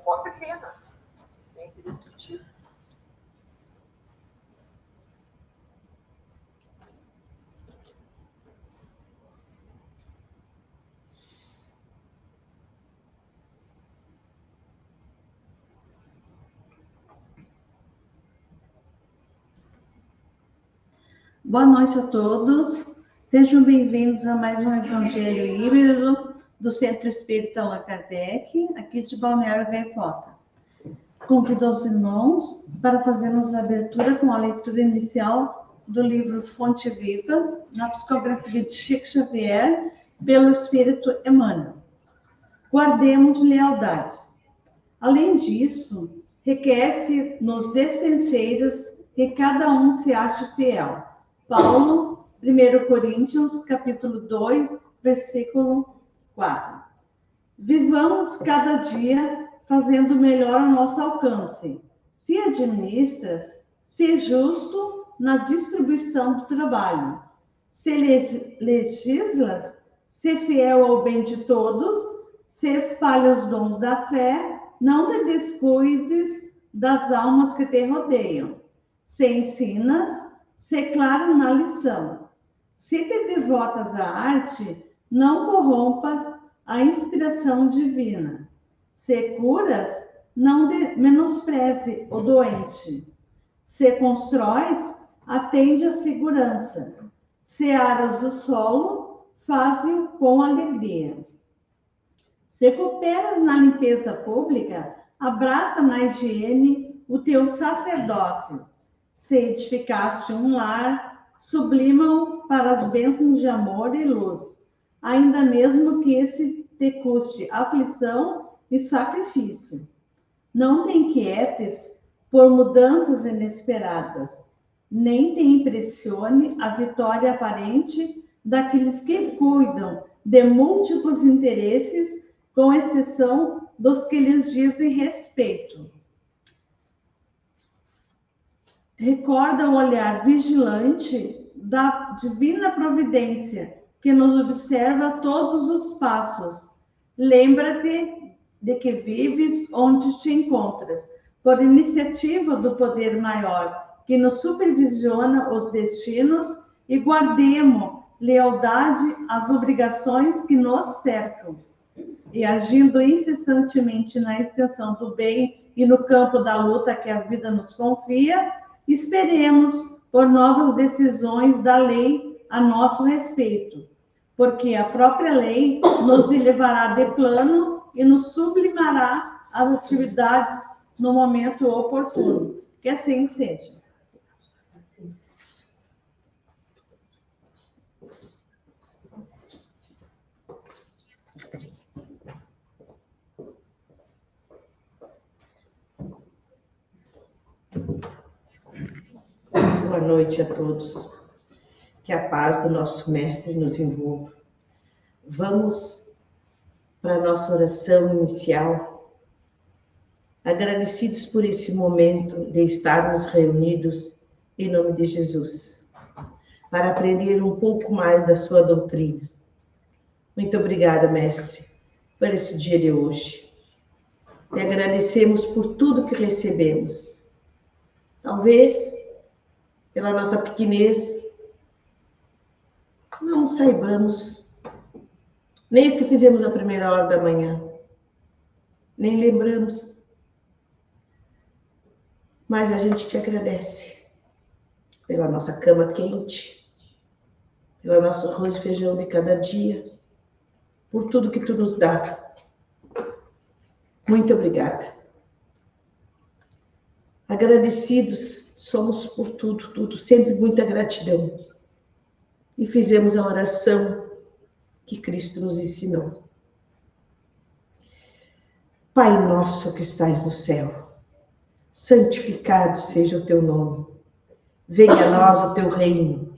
Mó pequena. É interessante. Boa noite a todos. Sejam bem-vindos a mais um Evangelho Híbrido do Centro Espírita Allan Kardec, aqui de Balneário Gaivota. Convido os irmãos para fazermos a abertura com a leitura inicial do livro Fonte Viva, na psicografia de Chico Xavier, pelo Espírito Emmanuel. Guardemos lealdade. Além disso, requer-se nos despenseiros que cada um se ache fiel. Paulo, 1 Coríntios, capítulo 2, versículo 4. Vivamos cada dia fazendo o melhor ao nosso alcance. Se administras, se justo na distribuição do trabalho. Se legislas, se fiel ao bem de todos, se espalha os dons da fé, não te descuides das almas que te rodeiam. Se ensinas, se claro na lição. Se te devotas à arte, não corrompas a inspiração divina. Se curas, não menospreze o doente. Se constróis, atende à segurança. Se aras o solo, faze-o com alegria. Se cooperas na limpeza pública, abraça na higiene o teu sacerdócio. Se edificaste um lar, sublima-o para as bênçãos de amor e luz, ainda mesmo que esse te custe aflição e sacrifício. Não te inquietes por mudanças inesperadas, nem te impressione a vitória aparente daqueles que cuidam de múltiplos interesses, com exceção dos que lhes dizem respeito. Recorda o olhar vigilante da divina providência que nos observa todos os passos. Lembra-te de que vives onde te encontras, por iniciativa do poder maior que nos supervisiona os destinos, e guardemos lealdade às obrigações que nos cercam. E agindo incessantemente na extensão do bem e no campo da luta que a vida nos confia, esperemos por novas decisões da lei a nosso respeito, porque a própria lei nos elevará de plano e nos sublimará as atividades no momento oportuno. Que assim seja. Boa noite a todos. Que a paz do nosso Mestre nos envolva. Vamos para a nossa oração inicial, agradecidos por esse momento de estarmos reunidos em nome de Jesus, para aprender um pouco mais da sua doutrina. Muito obrigada, Mestre, por esse dia de hoje. E agradecemos por tudo que recebemos. Talvez, pela nossa pequenez, não saibamos nem o que fizemos à primeira hora da manhã, nem lembramos. Mas a gente te agradece pela nossa cama quente, pelo nosso arroz e feijão de cada dia, por tudo que tu nos dá. Muito obrigada. Agradecidos somos por tudo, sempre muita gratidão. E fizemos a oração que Cristo nos ensinou. Pai nosso que estais no céu, santificado seja o teu nome. Venha a nós o teu reino.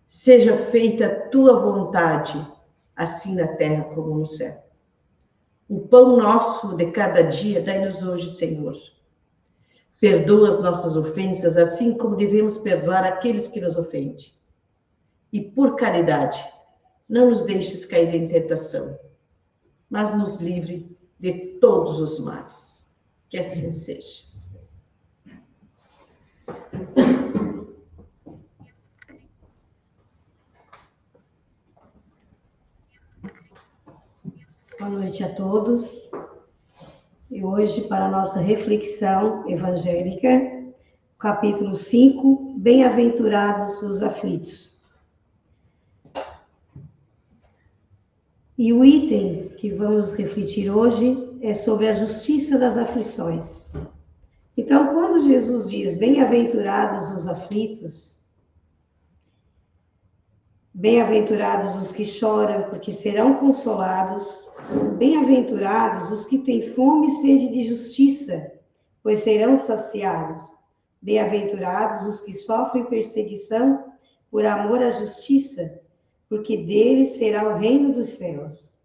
Seja feita a tua vontade, assim na terra como no céu. O pão nosso de cada dia dai-nos hoje, Senhor. Perdoa as nossas ofensas, assim como devemos perdoar aqueles que nos ofendem. E por caridade, não nos deixes cair em tentação, mas nos livre de todos os males. Que assim seja. Boa noite a todos. E hoje, para a nossa reflexão evangélica, capítulo 5, Bem-aventurados os aflitos. E o item que vamos refletir hoje é sobre a justiça das aflições. Então, quando Jesus diz bem-aventurados os aflitos, bem-aventurados os que choram, porque serão consolados, bem-aventurados os que têm fome e sede de justiça, pois serão saciados, bem-aventurados os que sofrem perseguição por amor à justiça, porque deles será o reino dos céus.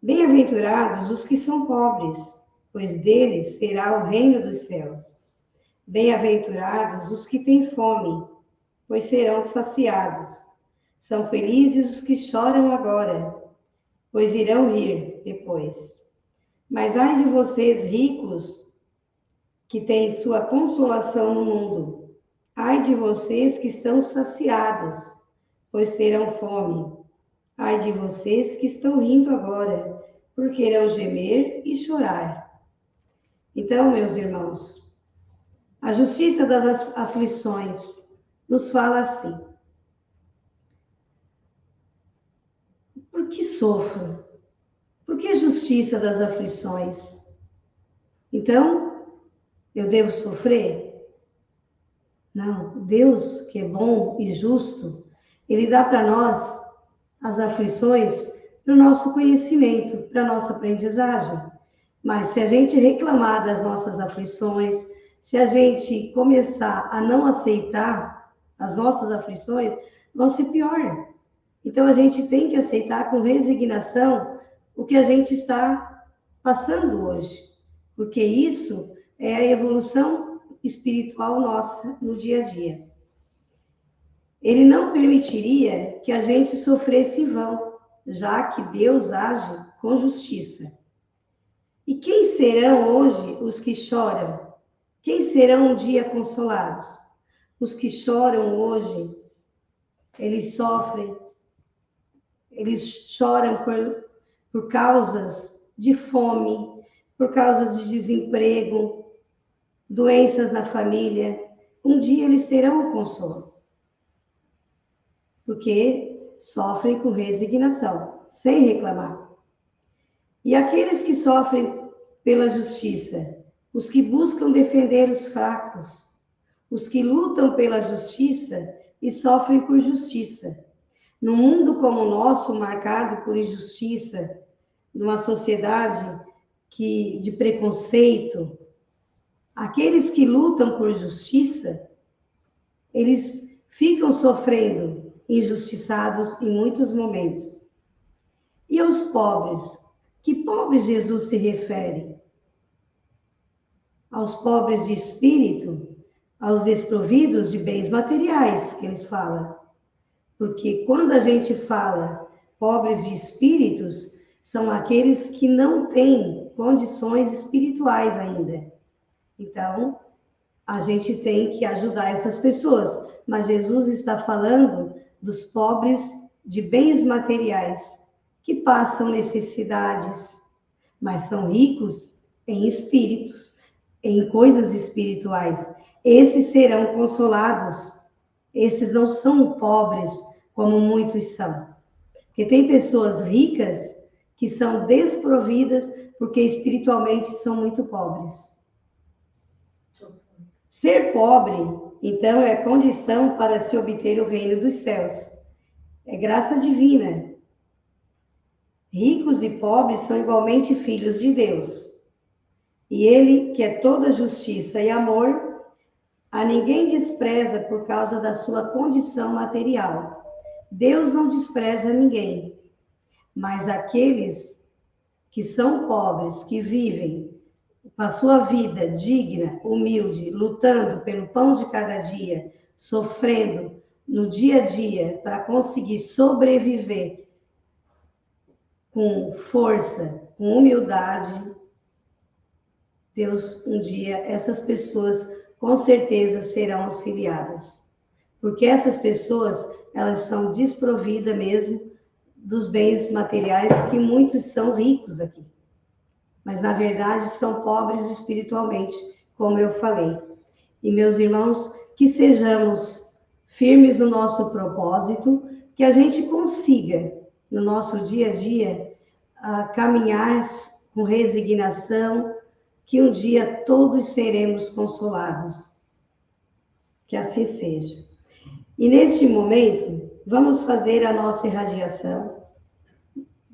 Bem-aventurados os que são pobres, pois deles será o reino dos céus. Bem-aventurados os que têm fome, pois serão saciados. São felizes os que choram agora, pois irão rir depois. Mas ai de vocês, ricos, que têm sua consolação no mundo. Ai de vocês que estão saciados, pois terão fome. Ai de vocês que estão rindo agora, porque irão gemer e chorar. Então, meus irmãos, a justiça das aflições nos fala assim: por que sofro? Por que justiça das aflições? Então, eu devo sofrer? Não, Deus, que é bom e justo, Ele dá para nós as aflições para o nosso conhecimento, para a nossa aprendizagem. Mas se a gente reclamar das nossas aflições, se a gente começar a não aceitar as nossas aflições, vão ser pior. Então, a gente tem que aceitar com resignação o que a gente está passando hoje, porque isso é a evolução espiritual nossa no dia a dia. Ele não permitiria que a gente sofresse em vão, já que Deus age com justiça. E quem serão hoje os que choram? Quem serão um dia consolados? Os que choram hoje, eles sofrem, eles choram por causas de fome, por causas de desemprego, doenças na família. Um dia eles terão o consolo, porque sofrem com resignação, sem reclamar. E aqueles que sofrem pela justiça, os que buscam defender os fracos, os que lutam pela justiça e sofrem por justiça. Num mundo como o nosso, marcado por injustiça, numa sociedade de preconceito, aqueles que lutam por justiça, eles ficam sofrendo injustiçados em muitos momentos. E aos pobres? Que pobres Jesus se refere? Aos pobres de espírito, aos desprovidos de bens materiais, que eles falam. Porque quando a gente fala pobres de espíritos, são aqueles que não têm condições espirituais ainda. Então, a gente tem que ajudar essas pessoas. Mas Jesus está falando dos pobres de bens materiais, que passam necessidades, mas são ricos em espíritos, em coisas espirituais. Esses serão consolados. Esses não são pobres como muitos são. Porque tem pessoas ricas que são desprovidas porque espiritualmente são muito pobres. Ser pobre, então, é condição para se obter o reino dos céus. É graça divina. Ricos e pobres são igualmente filhos de Deus. E Ele, que é toda justiça e amor, a ninguém despreza por causa da sua condição material. Deus não despreza ninguém, mas aqueles que são pobres, que vivem a sua vida digna, humilde, lutando pelo pão de cada dia, sofrendo no dia a dia para conseguir sobreviver com força, com humildade, Deus, um dia, essas pessoas com certeza serão auxiliadas. Porque essas pessoas, elas são desprovidas mesmo dos bens materiais, que muitos são ricos aqui. Mas, na verdade, são pobres espiritualmente, como eu falei. E, meus irmãos, que sejamos firmes no nosso propósito, que a gente consiga, no nosso dia a dia, caminhar com resignação, que um dia todos seremos consolados. Que assim seja. E neste momento, vamos fazer a nossa irradiação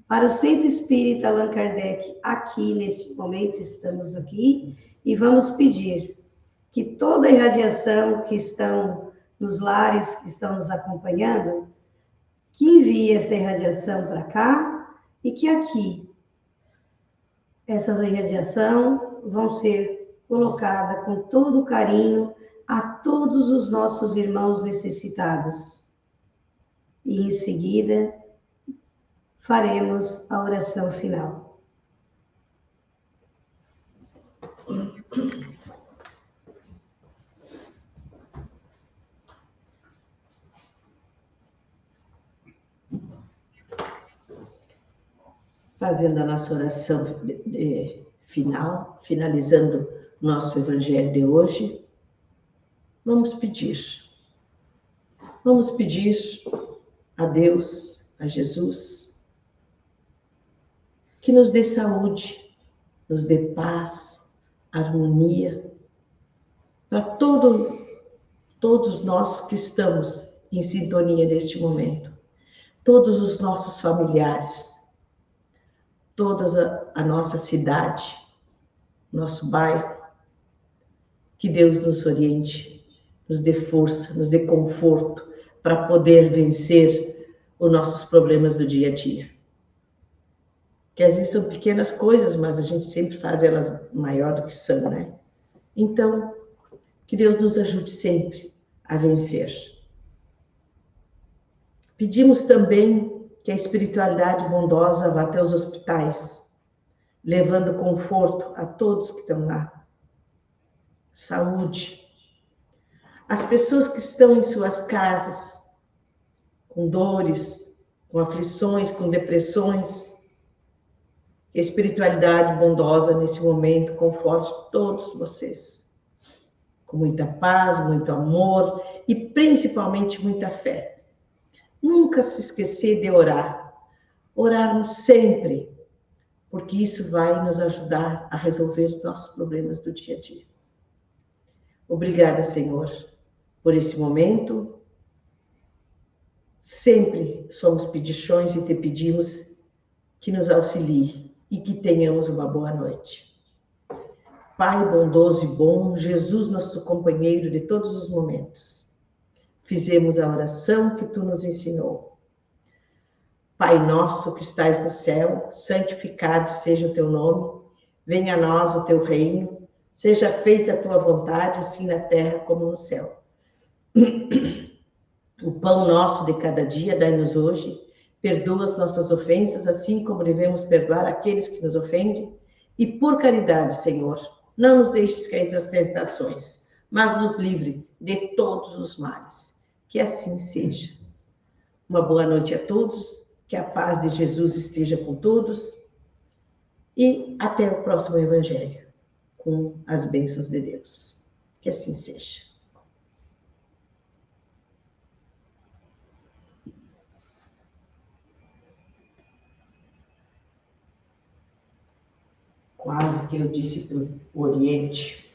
para o Centro Espírita Allan Kardec. Aqui, neste momento, estamos aqui e vamos pedir que toda a irradiação que estão nos lares, que estão nos acompanhando, que envie essa irradiação para cá e que aqui essas irradiação vão ser colocadas com todo carinho a todos os nossos irmãos necessitados. E em seguida faremos a oração final. Fazendo a nossa oração final, finalizando nosso evangelho de hoje, vamos pedir a Deus, a Jesus, que nos dê saúde, nos dê paz, harmonia, para todos nós que estamos em sintonia neste momento, todos os nossos familiares, toda a nossa cidade, nosso bairro, que Deus nos oriente, nos dê força, nos dê conforto para poder vencer os nossos problemas do dia a dia. Que às vezes são pequenas coisas, mas a gente sempre faz elas maior do que são, né? Então, que Deus nos ajude sempre a vencer. Pedimos também que a espiritualidade bondosa vá até os hospitais, levando conforto a todos que estão lá. Saúde. As pessoas que estão em suas casas, com dores, com aflições, com depressões, que a espiritualidade bondosa nesse momento conforte todos vocês. Com muita paz, muito amor e principalmente muita fé. Nunca se esquecer de orar. Orarmos sempre, porque isso vai nos ajudar a resolver os nossos problemas do dia a dia. Obrigada, Senhor, por esse momento. Sempre somos pedichões e te pedimos que nos auxilie e que tenhamos uma boa noite. Pai bondoso e bom, Jesus, nosso companheiro de todos os momentos, fizemos a oração que tu nos ensinou. Pai nosso que estais no céu, santificado seja o teu nome, venha a nós o teu reino, seja feita a tua vontade, assim na terra como no céu. O pão nosso de cada dia dai-nos hoje, perdoa as nossas ofensas, assim como devemos perdoar aqueles que nos ofendem, e por caridade, Senhor, não nos deixes cair nas tentações, mas nos livre de todos os males. Que assim seja. Uma boa noite a todos, que a paz de Jesus esteja com todos e até o próximo Evangelho, com as bênçãos de Deus. Que assim seja. Quase que eu disse para o Oriente.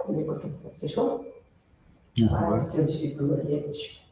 O microfone fechou? Quase que eu disse para o Oriente.